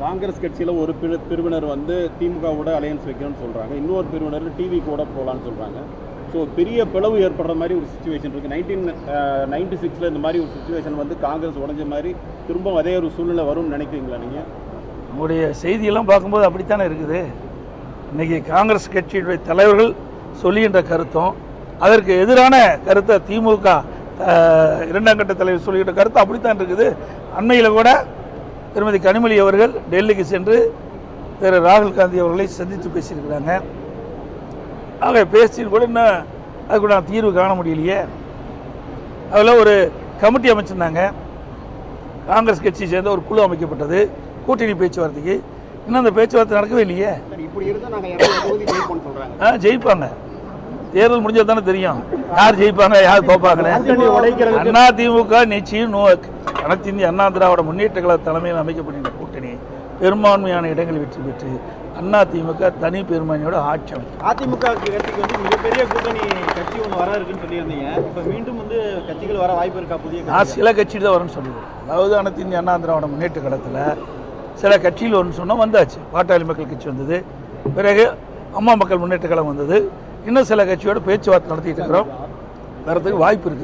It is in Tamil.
காங்கிரஸ் கட்சியில் ஒரு பிரிவினர் வந்து திமுகவோட அலையன்ஸ் வைக்கணும்னு சொல்கிறாங்க, இன்னொரு பிரிவினர் டிவி கூட போகலான்னு சொல்கிறாங்க. ஸோ பெரிய பிளவு ஏற்படுற மாதிரி ஒரு சுச்சுவேஷன் இருக்குது. 1996 இந்த மாதிரி ஒரு சுச்சுவேஷன் வந்து காங்கிரஸ் உடஞ்ச மாதிரி திரும்ப அதே ஒரு சூழ்நிலை வரும்னு நினைக்கிறீங்களா நீங்கள்? நம்முடைய செய்தியெல்லாம் பார்க்கும்போது அப்படித்தானே இருக்குது. இன்றைக்கி காங்கிரஸ் கட்சியுடைய தலைவர்கள் சொல்லுகின்ற கருத்தும் அதற்கு எதிரான கருத்தை திமுக இரண்டாம் கட்ட தலைவர் சொல்லுகின்ற கருத்து அப்படித்தான் இருக்குது. அண்மையில் கூட திருமதி கனிமொழி அவர்கள் டெல்லிக்கு சென்று திரு ராகுல் காந்தி அவர்களை சந்தித்து பேசியிருக்கிறாங்க. ஆக பேசி கூட இன்னும் அது கூட தீர்வு காண முடியலையே. அதில் ஒரு கமிட்டி அமைச்சிருந்தாங்க, காங்கிரஸ் கட்சியை சேர்ந்த ஒரு குழு அமைக்கப்பட்டது கூட்டணி பேச்சுவார்த்தைக்கு. இன்னும் அந்த பேச்சுவார்த்தை நடக்கவே இல்லையே. ஜெயிப்பாங்க, தேர்தல் முடிஞ்சது தானே தெரியும் யார் ஜெயிப்பாங்க யார் தோப்பாங்க. அதிமுக நிச்சயம் அனைத்து இந்திய அண்ணா திராவிட முன்னேற்ற கழக தலைமையில் அமைக்கப்பட்ட கூட்டணி பெரும்பான்மையான இடங்களில் வெற்றி பெற்று அதிமுக தனி பெரும்பான்மையோட ஆட்சி அமைக்கும். அதிமுக கட்சிக்கு வந்து மிகப்பெரிய கூட்டணி கட்சி ஒன்று வர இருக்குன்னு சொல்லியிருந்தீங்க. இப்போ மீண்டும் வந்து கட்சிகள் வர வாய்ப்பு இருக்கா? புதிய நான் சில கட்சியில் தான் வரும்னு சொல்லுவேன். அதாவது அனைத்து இந்திய அண்ணா திராவிட முன்னேற்ற கழகத்தில் சில கட்சியில் வரும்னு சொன்னால் வந்தாச்சு. பாட்டாளி மக்கள் கட்சி வந்தது, பிறகு அம்மா மக்கள் முன்னேற்ற கழகம் வந்தது. இன்னும் சில கட்சியோட பேச்சுவார்த்தை நடத்திட்டு இருக்கிறோம், வரதுக்கு வாய்ப்பு இருக்குது.